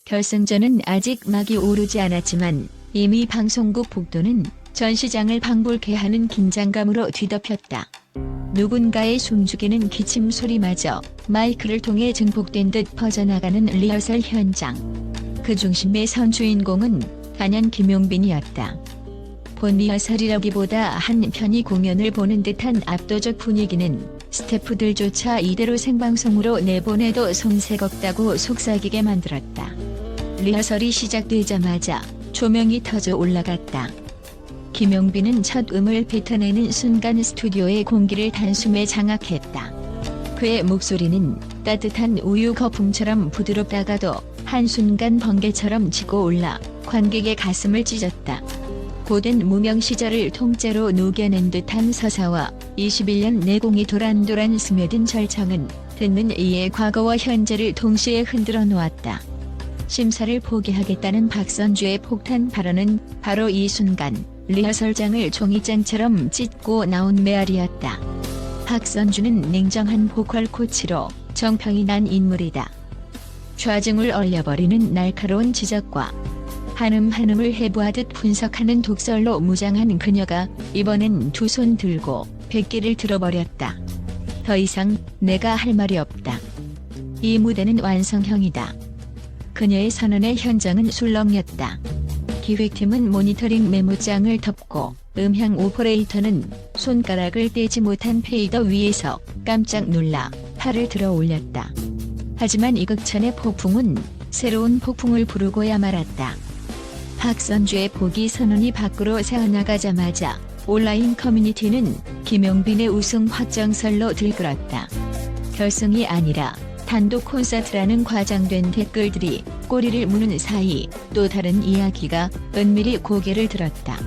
결승전은 아직 막이 오르지 않았지만 이미 방송국 복도는 전 시장을 방불케 하는 긴장감으로 뒤덮였다. 누군가의 숨죽이는 기침 소리마저 마이크를 통해 증폭된 듯 퍼져나가는 리허설 현장. 그 중심에 선 주인공은 단연 김용빈이었다. 본 리허설이라기보다 한 편의 공연을 보는 듯한 압도적 분위기는 스태프들조차 이대로 생방송으로 내보내도 손색 없다고 속삭이게 만들었다. 리허설이 시작되자마자 조명이 터져 올라갔다. 김용빈은 첫 음을 뱉어내는 순간 스튜디오의 공기를 단숨에 장악했다. 그의 목소리는 따뜻한 우유 거품처럼 부드럽다가도 한순간 번개처럼 치고 올라 관객의 가슴을 찢었다. 고된 무명 시절을 통째로 녹여낸 듯한 서사와 21년 내공이 도란도란 스며든 절정은 듣는 이의 과거와 현재를 동시에 흔들어 놓았다. 심사를 포기하겠다는 박선주의 폭탄 발언은 바로 이 순간 리허설장을 종이장처럼 찢고 나온 메아리였다. 박선주는 냉정한 보컬 코치로 정평이 난 인물이다. 좌증을 얼려버리는 날카로운 지적과 한음 한음을 해부하듯 분석하는 독설로 무장한 그녀가 이번엔 두 손 들고 백기를 들어버렸다. 더 이상 내가 할 말이 없다. 이 무대는 완성형이다. 그녀의 선언의 현장은 술렁였다. 기획팀은 모니터링 메모장을 덮고 음향 오퍼레이터는 손가락을 떼지 못한 페이더 위에서 깜짝 놀라 팔을 들어 올렸다. 하지만 이극찬의 폭풍은 새로운 폭풍을 부르고야 말았다. 박선주의 포기 선언이 밖으로 새어나가자마자 온라인 커뮤니티는 김용빈의 우승 확정설로 들끓었다. 결승이 아니라 단독 콘서트라는 과장된 댓글들이 꼬리를 무는 사이 또 다른 이야기가 은밀히 고개를 들었다.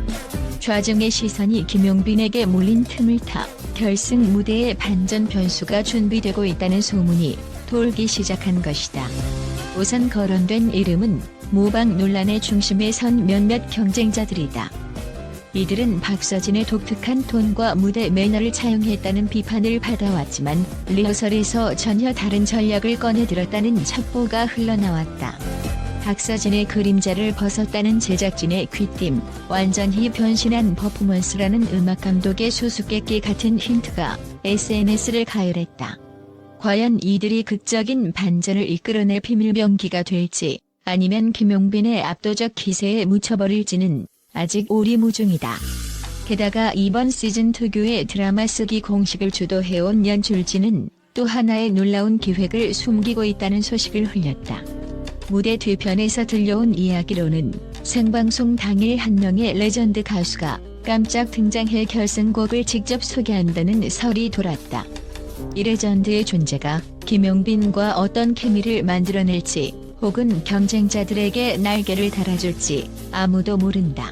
좌증의 시선이 김용빈에게 몰린 틈을 타 결승 무대에 반전 변수가 준비되고 있다는 소문이 돌기 시작한 것이다. 우선 거론된 이름은 모방 논란의 중심에 선 몇몇 경쟁자들이다. 이들은 박서진의 독특한 톤과 무대 매너를 차용했다는 비판을 받아왔지만 리허설에서 전혀 다른 전략을 꺼내들었다는 첩보가 흘러나왔다. 박서진의 그림자를 벗었다는 제작진의 귀띔, 완전히 변신한 퍼포먼스라는 음악감독의 수수께끼 같은 힌트가 SNS를 가열했다. 과연 이들이 극적인 반전을 이끌어낼 비밀병기가 될지 아니면 김용빈의 압도적 기세에 묻혀버릴지는 아직 오리무중이다. 게다가 이번 시즌 특유의 드라마 쓰기 공식을 주도해온 연출진은 또 하나의 놀라운 기획을 숨기고 있다는 소식을 흘렸다. 무대 뒤편에서 들려온 이야기로는 생방송 당일 한 명의 레전드 가수가 깜짝 등장해 결승곡을 직접 소개한다는 설이 돌았다. 이 레전드의 존재가 김용빈과 어떤 케미를 만들어낼지 혹은 경쟁자들에게 날개를 달아줄지 아무도 모른다.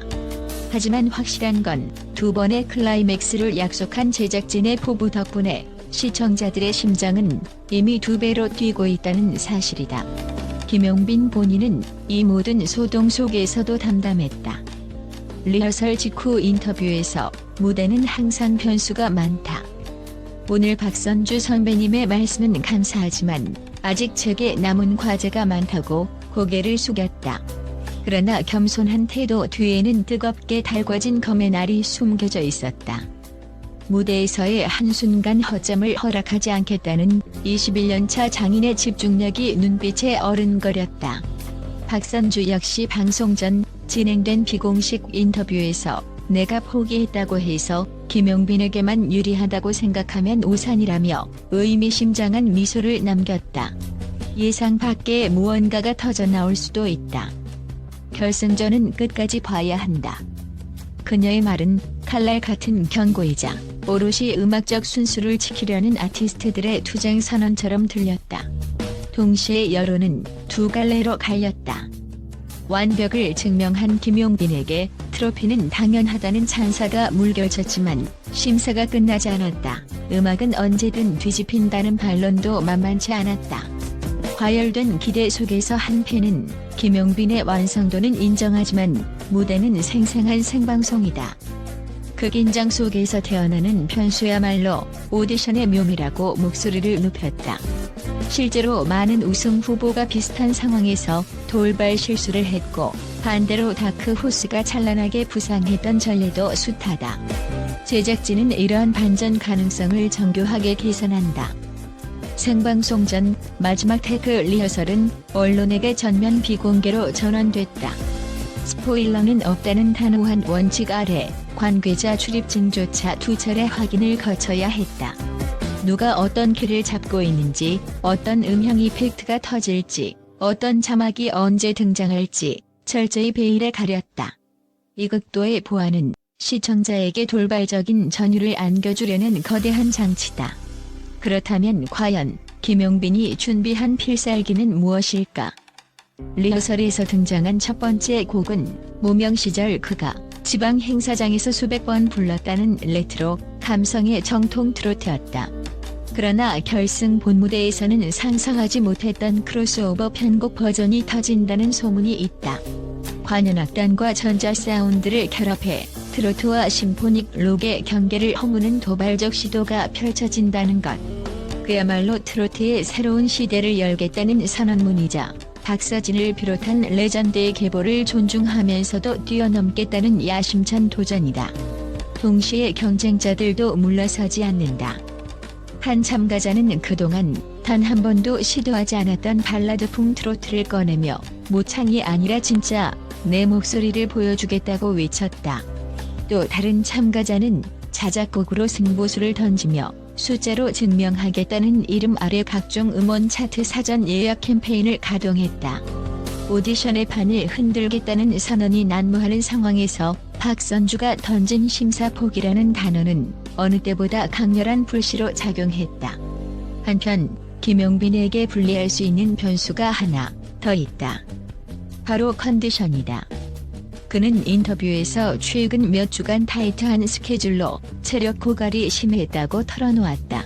하지만 확실한 건 두 번의 클라이맥스를 약속한 제작진의 포부 덕분에 시청자들의 심장은 이미 2배로 뛰고 있다는 사실이다. 김용빈 본인은 이 모든 소동 속에서도 담담했다. 리허설 직후 인터뷰에서 무대는 항상 변수가 많다. 오늘 박선주 선배님의 말씀은 감사하지만 아직 제게 남은 과제가 많다고 고개를 숙였다. 그러나 겸손한 태도 뒤에는 뜨겁게 달궈진 검의 날이 숨겨져 있었다. 무대에서의 한순간 허점을 허락하지 않겠다는 21년차 장인의 집중력이 눈빛에 어른거렸다. 박선주 역시 방송 전 진행된 비공식 인터뷰에서 내가 포기했다고 해서 김용빈에게만 유리하다고 생각하면 오산이라며 의미심장한 미소를 남겼다. 예상 밖의 무언가가 터져나올 수도 있다. 결승전은 끝까지 봐야 한다. 그녀의 말은 칼날 같은 경고이자 오롯이 음악적 순수를 지키려는 아티스트들의 투쟁 선언처럼 들렸다. 동시에 여론은 두 갈래로 갈렸다. 완벽을 증명한 김용빈에게 트로피는 당연하다는 찬사가 물결쳤지만 심사가 끝나지 않았다. 음악은 언제든 뒤집힌다는 반론도 만만치 않았다. 과열된 기대 속에서 한 팬은 김용빈의 완성도는 인정하지만 무대는 생생한 생방송이다. 그 긴장 속에서 태어나는 변수야말로 오디션의 묘미라고 목소리를 높였다. 실제로 많은 우승 후보가 비슷한 상황에서 돌발 실수를 했고 반대로 다크 호스가 찬란하게 부상했던 전례도 숱하다. 제작진은 이러한 반전 가능성을 정교하게 계산한다. 생방송 전 마지막 태그 리허설은 언론에게 전면 비공개로 전환됐다. 스포일러는 없다는 단호한 원칙 아래 관계자 출입증조차 2차례 확인을 거쳐야 했다. 누가 어떤 키를 잡고 있는지, 어떤 음향 이펙트가 터질지, 어떤 자막이 언제 등장할지 철저히 베일에 가렸다. 이 극도의 보안은 시청자에게 돌발적인 전율을 안겨주려는 거대한 장치다. 그렇다면 과연 김용빈이 준비한 필살기는 무엇일까? 리허설에서 등장한 첫 번째 곡은 무명 시절 그가 지방 행사장에서 수백 번 불렀다는 레트로 감성의 정통 트로트였다. 그러나 결승 본무대에서는 상상하지 못했던 크로스오버 편곡 버전이 터진다는 소문이 있다. 관현악단과 전자 사운드를 결합해 트로트와 심포닉 록의 경계를 허무는 도발적 시도가 펼쳐진다는 것. 그야말로 트로트의 새로운 시대를 열겠다는 선언문이자 박서진을 비롯한 레전드의 계보를 존중하면서도 뛰어넘겠다는 야심찬 도전이다. 동시에 경쟁자들도 물러서지 않는다. 한 참가자는 그동안 단 한 번도 시도하지 않았던 발라드풍 트로트를 꺼내며 모창이 아니라 진짜 내 목소리를 보여주겠다고 외쳤다. 또 다른 참가자는 자작곡으로 승부수를 던지며 숫자로 증명하겠다는 이름 아래 각종 음원 차트 사전 예약 캠페인을 가동했다. 오디션의 판을 흔들겠다는 선언이 난무하는 상황에서 박선주가 던진 심사폭이라는 단어는 어느 때보다 강렬한 불씨로 작용했다. 한편 김용빈에게 불리할 수 있는 변수가 하나 더 있다. 바로 컨디션이다. 그는 인터뷰에서 최근 몇 주간 타이트한 스케줄로 체력 고갈이 심했다고 털어놓았다.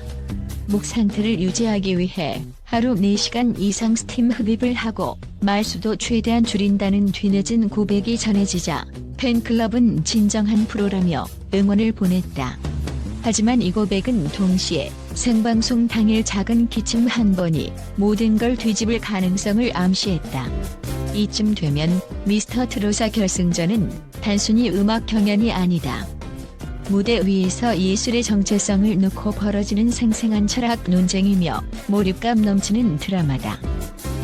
목 상태를 유지하기 위해 하루 4시간 이상 스팀 흡입을 하고 말수도 최대한 줄인다는 뒤늦은 고백이 전해지자 팬클럽은 진정한 프로라며 응원을 보냈다. 하지만 이 고백은 동시에 생방송 당일 작은 기침 한 번이 모든 걸 뒤집을 가능성을 암시했다. 이쯤 되면 미스터 트로사 결승전은 단순히 음악 경연이 아니다. 무대 위에서 예술의 정체성을 놓고 벌어지는 생생한 철학 논쟁이며 몰입감 넘치는 드라마다.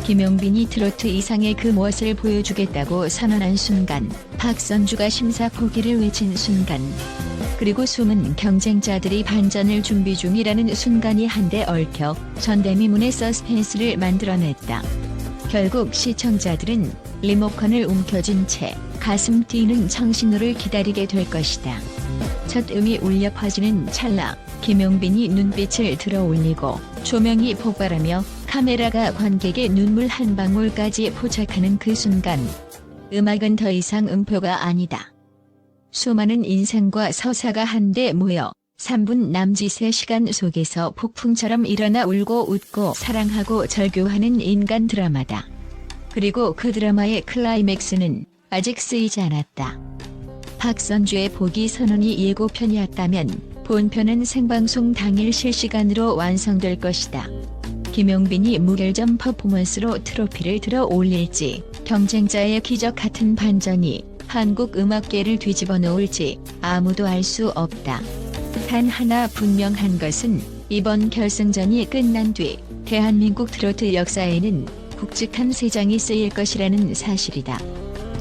김용빈이 트로트 이상의 그 무엇을 보여주겠다고 선언한 순간, 박선주가 심사 포기를 외친 순간, 그리고 숨은 경쟁자들이 반전을 준비 중이라는 순간이 한데 얽혀 전대미문의 서스펜스를 만들어냈다. 결국 시청자들은 리모컨을 움켜쥔 채 가슴 뛰는 청신호를 기다리게 될 것이다. 첫 음이 울려 퍼지는 찰나 김용빈이 눈빛을 들어 올리고 조명이 폭발하며 카메라가 관객의 눈물 한 방울까지 포착하는 그 순간, 음악은 더 이상 음표가 아니다. 수많은 인생과 서사가 한데 모여 3분 남짓의 시간 속에서 폭풍처럼 일어나 울고 웃고 사랑하고 절교하는 인간 드라마다. 그리고 그 드라마의 클라이맥스는 아직 쓰이지 않았다. 박선주의 보기 선언이 예고편이었다면 본편은 생방송 당일 실시간으로 완성될 것이다. 김용빈이 무결점 퍼포먼스로 트로피를 들어 올릴지, 경쟁자의 기적 같은 반전이 한국 음악계를 뒤집어 놓을지 아무도 알 수 없다. 단 하나 분명한 것은 이번 결승전이 끝난 뒤 대한민국 트로트 역사에는 굵직한 세 장이 쓰일 것이라는 사실이다.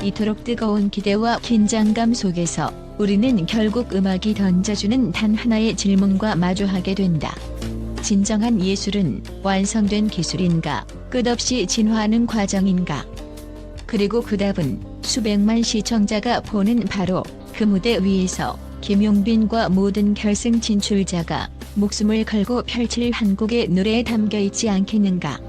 이토록 뜨거운 기대와 긴장감 속에서 우리는 결국 음악이 던져주는 단 하나의 질문과 마주하게 된다. 진정한 예술은 완성된 기술인가, 끝없이 진화하는 과정인가? 그리고 그 답은 수백만 시청자가 보는 바로 그 무대 위에서 김용빈과 모든 결승 진출자가 목숨을 걸고 펼칠 한국의 노래에 담겨 있지 않겠는가?